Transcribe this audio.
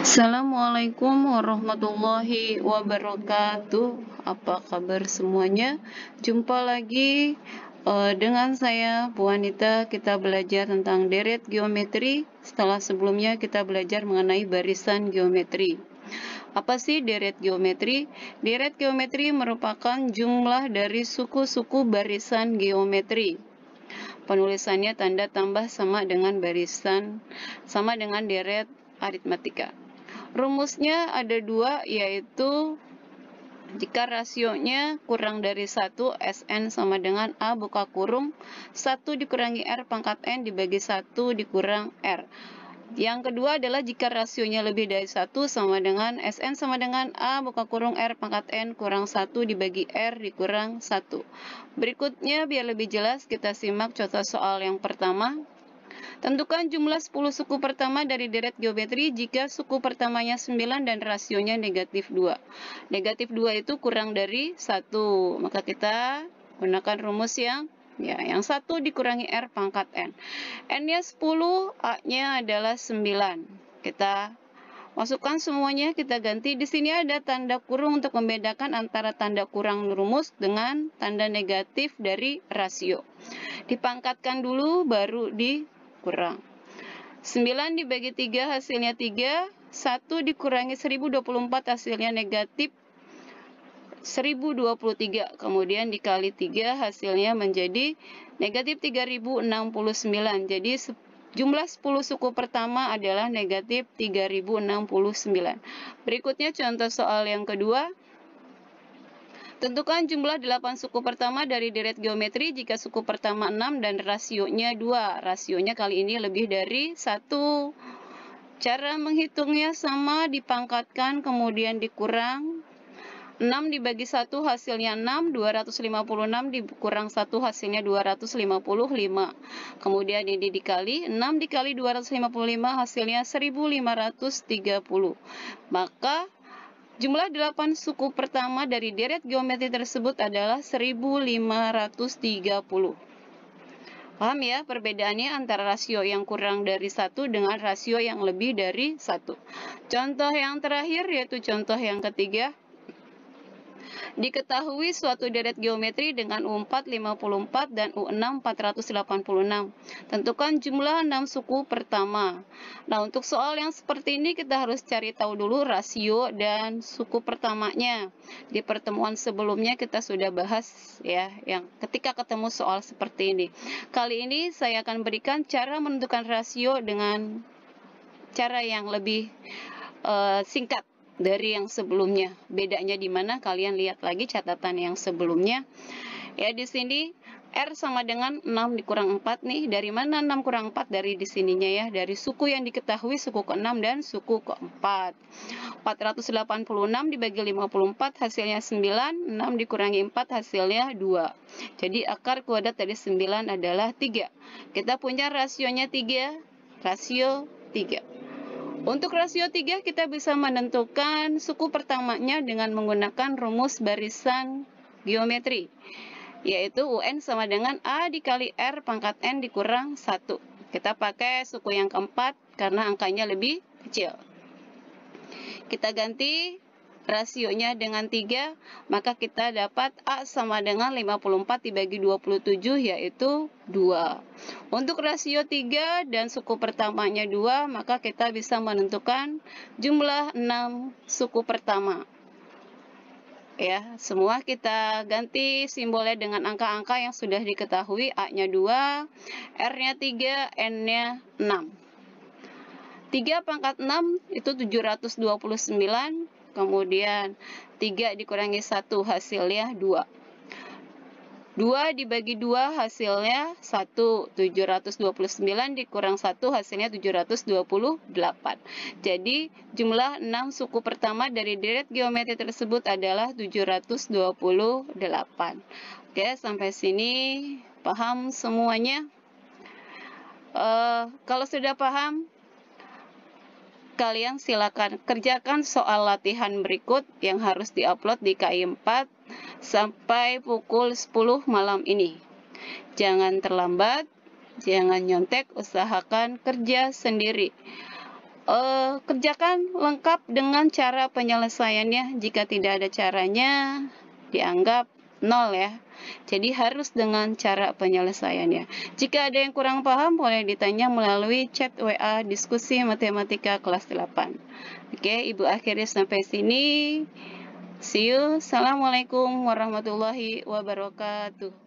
Assalamualaikum warahmatullahi wabarakatuh. Apa kabar semuanya? Jumpa lagi dengan saya, Bu Wanita. Kita belajar tentang deret geometri. Setelah sebelumnya kita belajar mengenai barisan geometri. Apa sih deret geometri? Deret geometri merupakan jumlah dari suku-suku barisan geometri. Penulisannya tanda tambah sama dengan barisan, sama dengan deret aritmatika. Rumusnya ada dua, yaitu jika rasionya kurang dari 1, Sn sama dengan A buka kurung 1 dikurangi R pangkat N dibagi 1 dikurang R. Yang kedua adalah jika rasionya lebih dari 1 sama dengan Sn sama dengan A buka kurung R pangkat N kurang 1 dibagi R dikurang 1. Berikutnya biar lebih jelas kita simak contoh soal yang pertama. Tentukan jumlah 10 suku pertama dari deret geometri jika suku pertamanya 9 dan rasionya negatif 2. Negatif 2 itu kurang dari 1. Maka kita gunakan rumus yang 1 dikurangi R pangkat N. N-nya 10, A-nya adalah 9. Kita masukkan semuanya, kita ganti. Di sini ada tanda kurung untuk membedakan antara tanda kurang rumus dengan tanda negatif dari rasio. Dipangkatkan dulu baru dikurang. 9 dibagi 3 hasilnya 3, 1 dikurangi 1024 hasilnya negatif 1023, kemudian dikali 3 hasilnya menjadi negatif 3069. Jadi jumlah 10 suku pertama adalah negatif 3069. Berikutnya contoh soal yang kedua. Tentukan jumlah 8 suku pertama dari deret geometri jika suku pertama 6 dan rasionya 2. Rasionya kali ini lebih dari 1. Cara menghitungnya sama, dipangkatkan kemudian dikurang. 6 dibagi 1 hasilnya 6, 256 dikurang 1 hasilnya 255. Kemudian ini dikali, 6 dikali 255 hasilnya 1530. Maka jumlah 8 suku pertama dari deret geometri tersebut adalah 1530. Paham ya perbedaannya antara rasio yang kurang dari 1 dengan rasio yang lebih dari 1. Contoh yang terakhir yaitu contoh yang ketiga. Diketahui suatu deret geometri dengan U4 54 dan U6 486. Tentukan jumlah 6 suku pertama. Nah, untuk soal yang seperti ini kita harus cari tahu dulu rasio dan suku pertamanya. Di pertemuan sebelumnya kita sudah bahas ya, yang ketika ketemu soal seperti ini. Kali ini saya akan berikan cara menentukan rasio dengan cara yang lebih singkat dari yang sebelumnya. Bedanya di mana? Kalian lihat lagi catatan yang sebelumnya. Ya, di sini R sama dengan 6 dikurang 4 nih. Dari mana 6 kurang 4? Dari di sininya ya, dari suku yang diketahui, suku ke-6 dan suku ke-4. 486 dibagi 54 hasilnya 9, 6 dikurangi 4 hasilnya 2. Jadi akar kuadrat dari 9 adalah 3. Kita punya rasionya 3, rasio 3. Untuk rasio 3 kita bisa menentukan suku pertamanya dengan menggunakan rumus barisan geometri, yaitu UN sama dengan A dikali R pangkat N dikurang 1. Kita pakai suku yang keempat karena angkanya lebih kecil. Kita ganti rasionya dengan 3, maka kita dapat A sama dengan 54 dibagi 27 yaitu 2. Untuk rasio 3 dan suku pertamanya 2, maka kita bisa menentukan jumlah 6 suku pertama. Ya, semua kita ganti simbolnya dengan angka-angka yang sudah diketahui. A-nya 2, R-nya 3, N-nya 6. 3 pangkat 6 itu 729, kemudian 3 dikurangi 1 hasilnya 2. 2 dibagi 2 hasilnya 1, 729 dikurang 1 hasilnya 728. Jadi jumlah 6 suku pertama dari deret geometri tersebut adalah 728. Oke, sampai sini paham semuanya? Kalau sudah paham, kalian silakan kerjakan soal latihan berikut yang harus diupload di KI 4 sampai pukul 10 malam ini. Jangan terlambat, jangan nyontek, usahakan kerja sendiri. kerjakan lengkap dengan cara penyelesaiannya. Jika tidak ada caranya, dianggap nol ya. Jadi harus dengan cara penyelesaiannya. Jika ada yang kurang paham, boleh ditanya melalui chat WA diskusi matematika kelas 8. Oke, Ibu akhiri sampai sini. See you. Assalamualaikum warahmatullahi wabarakatuh.